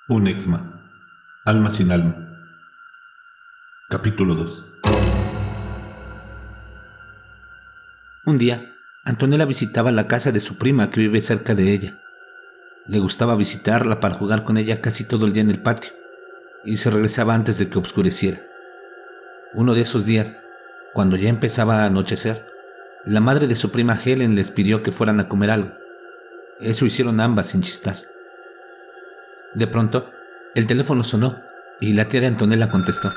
Un exma, alma sin alma. Capítulo 2. Un día, Antonella visitaba la casa de su prima que vive cerca de ella. Le gustaba visitarla para jugar con ella casi todo el día en el patio, y se regresaba antes de que oscureciera. Uno de esos días, cuando ya empezaba a anochecer, la madre de su prima Helen les pidió que fueran a comer algo. Eso hicieron ambas sin chistar. De pronto, el teléfono sonó y la tía de Antonella contestó.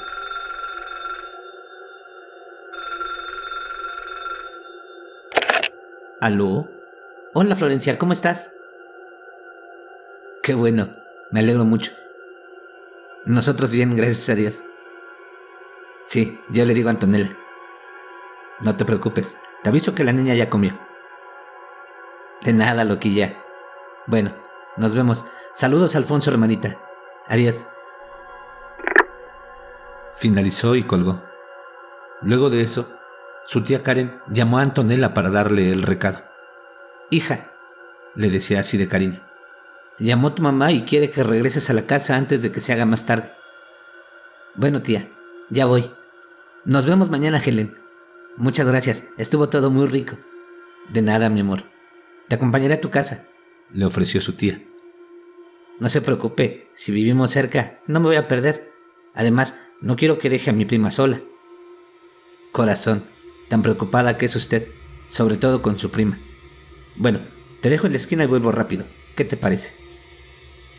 ¿Aló? Hola Florencia, ¿cómo estás? Qué bueno, me alegro mucho. Nosotros bien, gracias a Dios. Sí, yo le digo a Antonella. No te preocupes, te aviso que la niña ya comió. De nada, loquilla. Bueno, nos vemos. Saludos, Alfonso, hermanita. Adiós. Finalizó y colgó. Luego de eso, su tía Karen llamó a Antonella para darle el recado. Hija, le decía así de cariño, llamó tu mamá y quiere que regreses a la casa antes de que se haga más tarde. Bueno, tía, ya voy. Nos vemos mañana, Helen. Muchas gracias, estuvo todo muy rico. De nada, mi amor. Te acompañaré a tu casa, le ofreció su tía. No se preocupe, si vivimos cerca, no me voy a perder. Además, no quiero que deje a mi prima sola. Corazón, tan preocupada que es usted, sobre todo con su prima. Bueno, te dejo en la esquina y vuelvo rápido. ¿Qué te parece?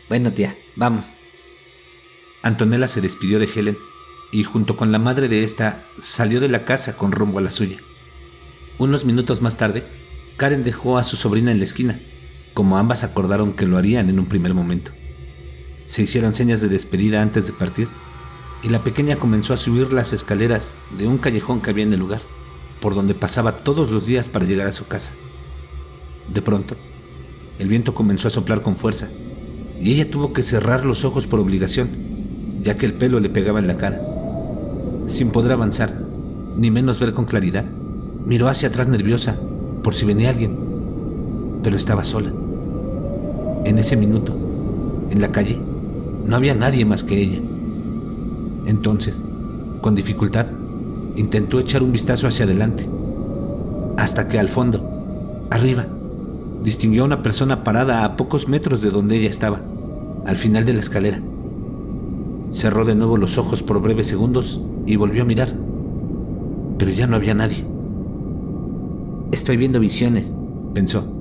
Bueno, tía, vamos. Antonella se despidió de Helen y junto con la madre de esta salió de la casa con rumbo a la suya. Unos minutos más tarde, Karen dejó a su sobrina en la esquina, como ambas acordaron que lo harían en un primer momento. Se hicieron señas de despedida antes de partir y la pequeña comenzó a subir las escaleras de un callejón que había en el lugar, por donde pasaba todos los días para llegar a su casa. De pronto, el viento comenzó a soplar con fuerza y ella tuvo que cerrar los ojos por obligación, ya que el pelo le pegaba en la cara. Sin poder avanzar, ni menos ver con claridad, miró hacia atrás nerviosa por si venía alguien, pero estaba sola. En ese minuto, en la calle, no había nadie más que ella. Entonces, con dificultad, intentó echar un vistazo hacia adelante, hasta que al fondo, arriba, distinguió a una persona parada a pocos metros de donde ella estaba, al final de la escalera. Cerró de nuevo los ojos por breves segundos y volvió a mirar, pero ya no había nadie. Estoy viendo visiones, pensó.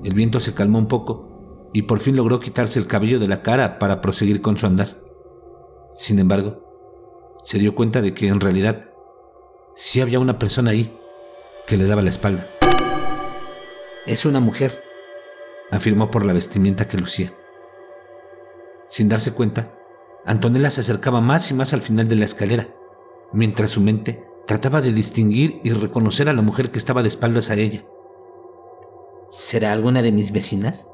El viento se calmó un poco y por fin logró quitarse el cabello de la cara para proseguir con su andar. Sin embargo, se dio cuenta de que en realidad sí había una persona ahí que le daba la espalda. Es una mujer, afirmó por la vestimenta que lucía. Sin darse cuenta, Antonella se acercaba más y más al final de la escalera, mientras su mente trataba de distinguir y reconocer a la mujer que estaba de espaldas a ella. ¿Será alguna de mis vecinas?,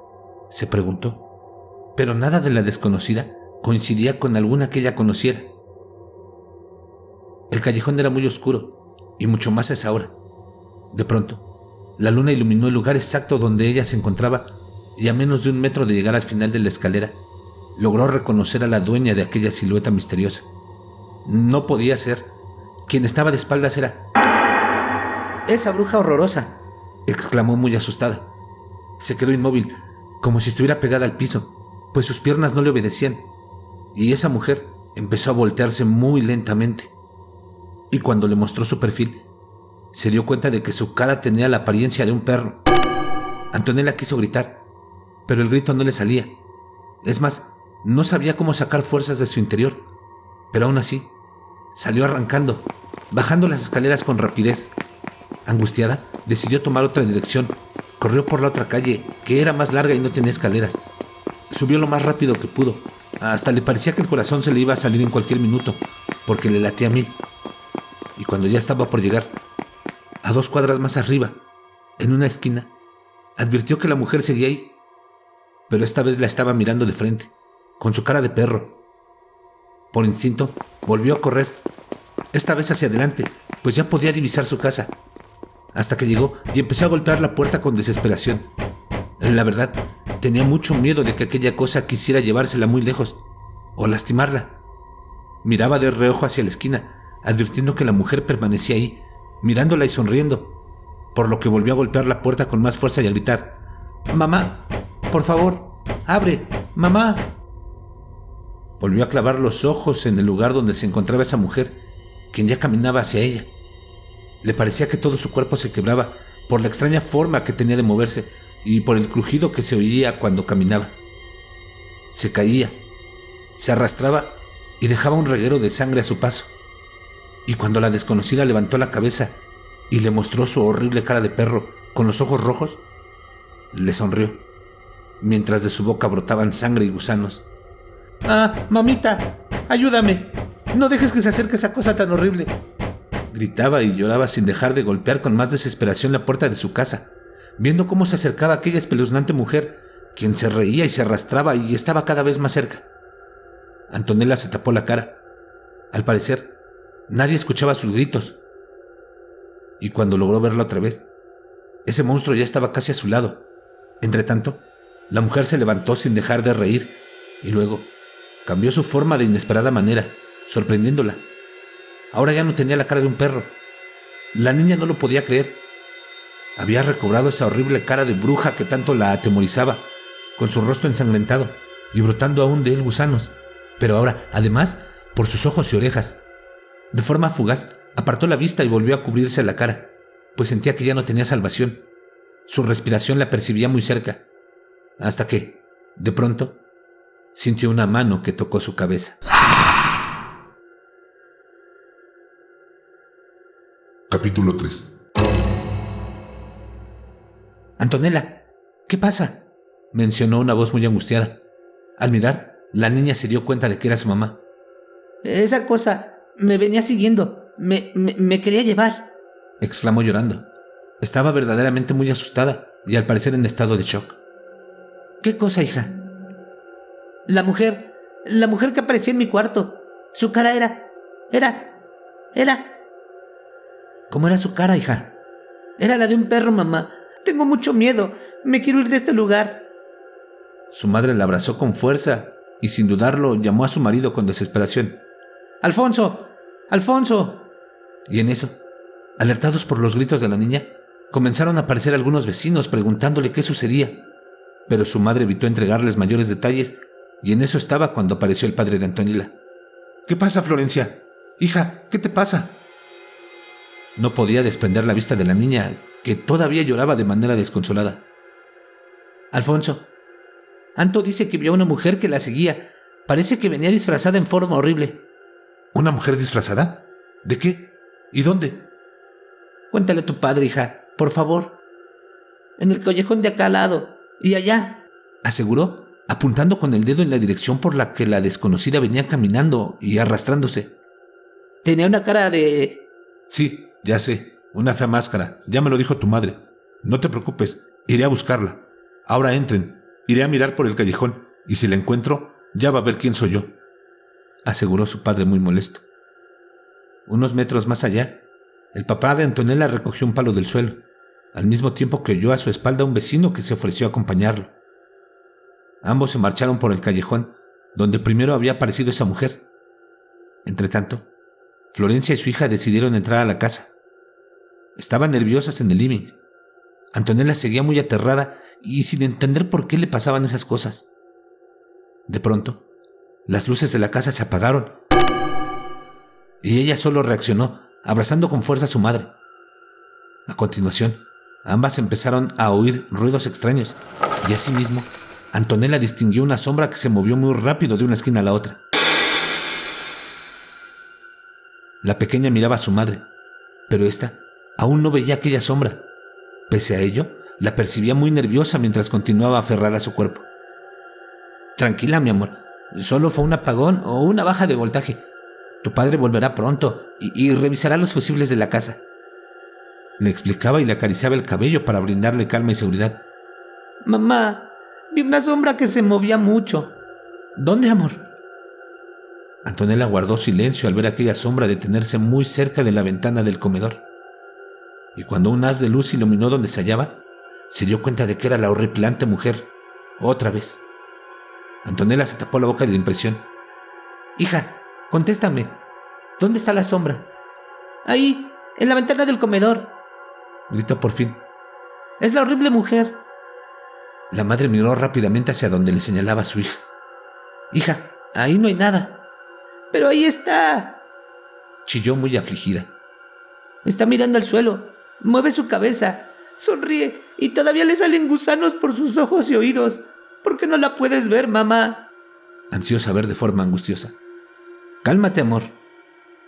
se preguntó, pero nada de la desconocida coincidía con alguna que ella conociera. El callejón era muy oscuro, y mucho más a esa hora. De pronto, la luna iluminó el lugar exacto donde ella se encontraba y a menos de 1 metro de llegar al final de la escalera, logró reconocer a la dueña de aquella silueta misteriosa. No podía ser. Quien estaba de espaldas era... ¡Esa bruja horrorosa!, exclamó muy asustada. Se quedó inmóvil, como si estuviera pegada al piso, pues sus piernas no le obedecían, y esa mujer empezó a voltearse muy lentamente. Y cuando le mostró su perfil, se dio cuenta de que su cara tenía la apariencia de un perro. Antonella quiso gritar, pero el grito no le salía. Es más, no sabía cómo sacar fuerzas de su interior, pero aún así, salió arrancando, bajando las escaleras con rapidez. Angustiada, decidió tomar otra dirección. Corrió por la otra calle, que era más larga y no tenía escaleras. Subió lo más rápido que pudo. Hasta le parecía que el corazón se le iba a salir en cualquier minuto, porque le latía a 1000. Y cuando ya estaba por llegar, a 2 cuadras más arriba, en una esquina, advirtió que la mujer seguía ahí, pero esta vez la estaba mirando de frente, con su cara de perro. Por instinto, volvió a correr, esta vez hacia adelante, pues ya podía divisar su casa, hasta que llegó y empezó a golpear la puerta con desesperación. La verdad, Tenía mucho miedo de que aquella cosa quisiera llevársela muy lejos o lastimarla. Miraba de reojo hacia la esquina, advirtiendo que la mujer permanecía ahí, mirándola y sonriendo, por lo que volvió a golpear la puerta con más fuerza y a gritar: «¡Mamá! ¡Por favor! ¡Abre! ¡Mamá!». Volvió a clavar los ojos en el lugar donde se encontraba esa mujer, quien ya caminaba hacia ella. Le parecía que todo su cuerpo se quebraba por la extraña forma que tenía de moverse y por el crujido que se oía cuando caminaba. Se caía, se arrastraba y dejaba un reguero de sangre a su paso. Y cuando la desconocida levantó la cabeza y le mostró su horrible cara de perro con los ojos rojos, le sonrió, mientras de su boca brotaban sangre y gusanos. «¡Ah, mamita! ¡Ayúdame! ¡No dejes que se acerque esa cosa tan horrible!», gritaba y lloraba sin dejar de golpear con más desesperación la puerta de su casa, viendo cómo se acercaba aquella espeluznante mujer, quien se reía y se arrastraba y estaba cada vez más cerca. Antonella se tapó la cara. Al parecer, nadie escuchaba sus gritos. Y cuando logró verla otra vez, ese monstruo ya estaba casi a su lado. Entretanto, la mujer se levantó sin dejar de reír y luego cambió su forma de inesperada manera, sorprendiéndola. Ahora ya no tenía la cara de un perro. La niña no lo podía creer. Había recobrado esa horrible cara de bruja que tanto la atemorizaba, con su rostro ensangrentado y brotando aún de él gusanos, pero ahora, además, por sus ojos y orejas. De forma fugaz, apartó la vista y volvió a cubrirse la cara, pues sentía que ya no tenía salvación. Su respiración la percibía muy cerca, hasta que, de pronto, sintió una mano que tocó su cabeza. Capítulo 3. «Antonella, ¿qué pasa?», mencionó una voz muy angustiada. Al mirar, la niña se dio cuenta de que era su mamá. «Esa cosa me venía siguiendo, me quería llevar», exclamó llorando. Estaba verdaderamente muy asustada y al parecer en estado de shock. «¿Qué cosa, hija?». La mujer que aparecía en mi cuarto. Su cara era... ¿Cómo era su cara, hija? Era la de un perro, mamá. Tengo mucho miedo. Me quiero ir de este lugar». Su madre la abrazó con fuerza y sin dudarlo llamó a su marido con desesperación. «¡Alfonso! ¡Alfonso!». Y en eso, alertados por los gritos de la niña, comenzaron a aparecer algunos vecinos preguntándole qué sucedía, pero su madre evitó entregarles mayores detalles y en eso estaba cuando apareció el padre de Antonella. «¿Qué pasa, Florencia? Hija, ¿qué te pasa?». No podía desprender la vista de la niña, que todavía lloraba de manera desconsolada. «Alfonso, Anto dice que vio a una mujer que la seguía. Parece que venía disfrazada en forma horrible». ¿Una mujer disfrazada? ¿De qué? ¿Y dónde? «Cuéntale a tu padre, hija, por favor. En el callejón de acá al lado, y allá», aseguró, apuntando con el dedo en la dirección por la que la desconocida venía caminando y arrastrándose. «Tenía una cara de...». «Sí, ya sé, una fea máscara, ya me lo dijo tu madre. No te preocupes, iré a buscarla. Ahora entren, iré a mirar por el callejón, y si la encuentro, ya va a ver quién soy yo», aseguró su padre muy molesto. Unos metros más allá, el papá de Antonella recogió un palo del suelo, al mismo tiempo que oyó a su espalda a un vecino que se ofreció a acompañarlo. Ambos se marcharon por el callejón, donde primero había aparecido esa mujer. Entretanto, Florencia y su hija decidieron entrar a la casa. Estaban nerviosas en el living. Antonella seguía muy aterrada y sin entender por qué le pasaban esas cosas. De pronto, las luces de la casa se apagaron y ella solo reaccionó, abrazando con fuerza a su madre. A continuación, ambas empezaron a oír ruidos extraños y asimismo, Antonella distinguió una sombra que se movió muy rápido de una esquina a la otra. La pequeña miraba a su madre, pero ésta aún no veía aquella sombra. Pese a ello, la percibía muy nerviosa mientras continuaba aferrada a su cuerpo. «Tranquila, mi amor. Solo fue un apagón o una baja de voltaje. Tu padre volverá pronto y revisará los fusibles de la casa», le explicaba y le acariciaba el cabello para brindarle calma y seguridad. «Mamá, vi una sombra que se movía mucho». «¿Dónde, amor?». Antonella guardó silencio al ver aquella sombra detenerse muy cerca de la ventana del comedor. Y cuando un haz de luz iluminó donde se hallaba, se dio cuenta de que era la horripilante mujer, Otra vez. Antonella se tapó la boca de la impresión. Hija, contéstame. ¿Dónde está la sombra? Ahí, en la ventana del comedor, gritó por fin. Es la horrible mujer. La madre miró rápidamente hacia donde le señalaba a su hija. Hija, ahí no hay nada. Pero ahí está, chilló muy afligida. Está mirando al suelo, mueve su cabeza, sonríe y todavía le salen gusanos por sus ojos y oídos. ¿Por qué no la puedes ver, mamá?, ansió saber de forma angustiosa. Cálmate, amor,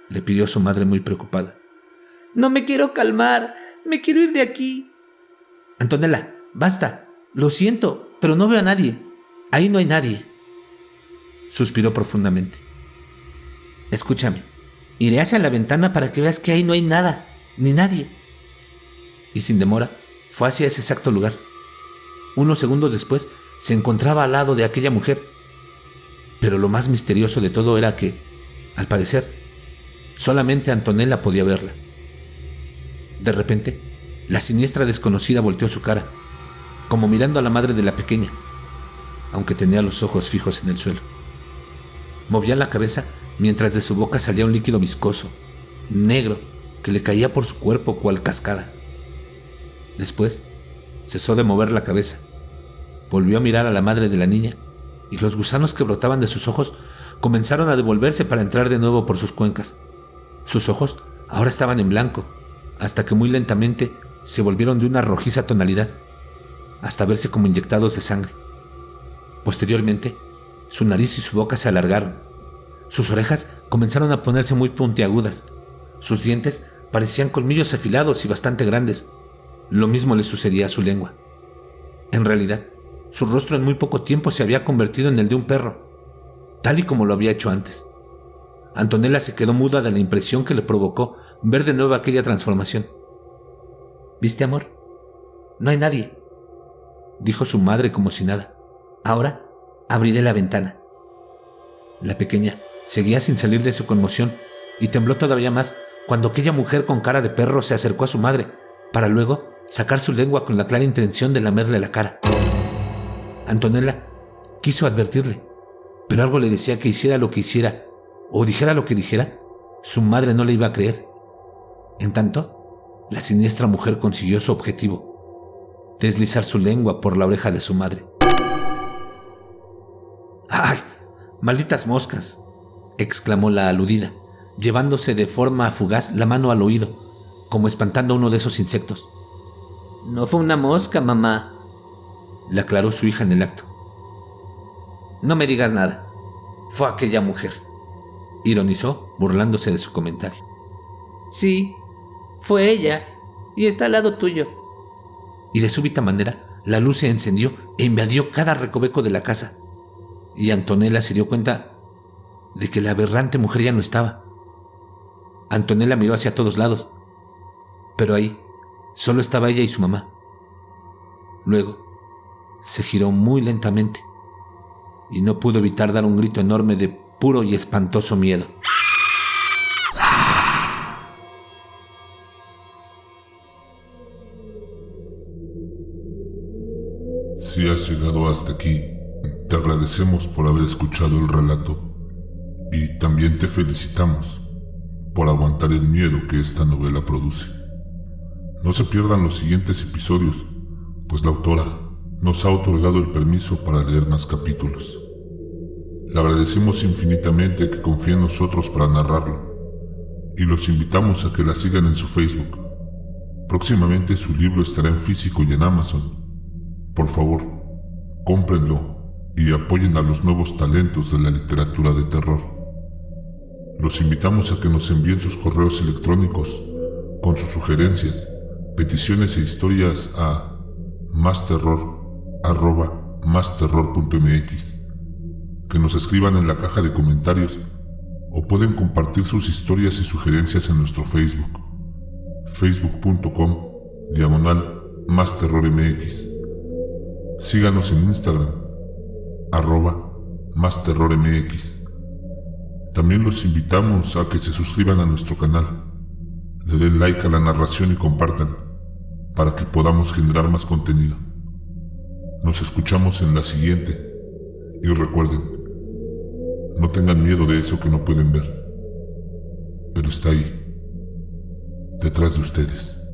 le pidió su madre muy preocupada. No me quiero calmar, me quiero ir de aquí. Antonella, basta, lo siento, pero no veo a nadie. Ahí no hay nadie. Suspiró profundamente. Escúchame, iré hacia la ventana para que veas que ahí no hay nada, ni nadie. Y sin demora, fue hacia ese exacto lugar. Unos segundos después, se encontraba al lado de aquella mujer. Pero lo más misterioso de todo era que, al parecer, solamente Antonella podía verla. De repente, la siniestra desconocida volteó su cara, como mirando a la madre de la pequeña, aunque tenía los ojos fijos en el suelo. Movía la cabeza mientras de su boca salía un líquido viscoso, negro, que le caía por su cuerpo cual cascada. Después, cesó de mover la cabeza, volvió a mirar a la madre de la niña y los gusanos que brotaban de sus ojos comenzaron a devolverse para entrar de nuevo por sus cuencas. Sus ojos ahora estaban en blanco, hasta que muy lentamente se volvieron de una rojiza tonalidad, hasta verse como inyectados de sangre. Posteriormente, su nariz y su boca se alargaron. Sus orejas comenzaron a ponerse muy puntiagudas. Sus dientes parecían colmillos afilados y bastante grandes. Lo mismo le sucedía a su lengua. En realidad, su rostro en muy poco tiempo se había convertido en el de un perro, tal y como lo había hecho antes. Antonella se quedó muda de la impresión que le provocó ver de nuevo aquella transformación. ¿Viste, amor? No hay nadie, dijo su madre como si nada. Ahora abriré la ventana. La pequeña seguía sin salir de su conmoción y tembló todavía más cuando aquella mujer con cara de perro se acercó a su madre para luego sacar su lengua con la clara intención de lamerle la cara. Antonella quiso advertirle, pero algo le decía que hiciera lo que hiciera o dijera lo que dijera, su madre no le iba a creer. En tanto, la siniestra mujer consiguió su objetivo: deslizar su lengua por la oreja de su madre. ¡Ay! ¡Malditas moscas!, exclamó la aludida, llevándose de forma fugaz la mano al oído, como espantando a uno de esos insectos. No fue una mosca, mamá, le aclaró su hija en el acto. No me digas nada. Fue aquella mujer, ironizó, burlándose de su comentario. Sí, fue ella, y está al lado tuyo. Y de súbita manera, la luz se encendió e invadió cada recoveco de la casa, y Antonella se dio cuenta de que la aberrante mujer ya no estaba. Antonella miró hacia todos lados, pero ahí solo estaba ella y su mamá. Luego, se giró muy lentamente y no pudo evitar dar un grito enorme de puro y espantoso miedo. Si has llegado hasta aquí, te agradecemos por haber escuchado el relato y también te felicitamos por aguantar el miedo que esta novela produce. No se pierdan los siguientes episodios, pues la autora nos ha otorgado el permiso para leer más capítulos. Le agradecemos infinitamente que confíe en nosotros para narrarlo y los invitamos a que la sigan en su Facebook. Próximamente su libro estará en físico y en Amazon. Por favor, cómprenlo y apoyen a los nuevos talentos de la literatura de terror. Los invitamos a que nos envíen sus correos electrónicos con sus sugerencias, peticiones e historias a masterror@masterror.mx, que nos escriban en la caja de comentarios o pueden compartir sus historias y sugerencias en nuestro Facebook, facebook.com/masterrormx. Síganos en Instagram, @masterrormx. También los invitamos a que se suscriban a nuestro canal, le den like a la narración y compartan, para que podamos generar más contenido. Nos escuchamos en la siguiente. Y recuerden, no tengan miedo de eso que no pueden ver, pero está ahí, detrás de ustedes.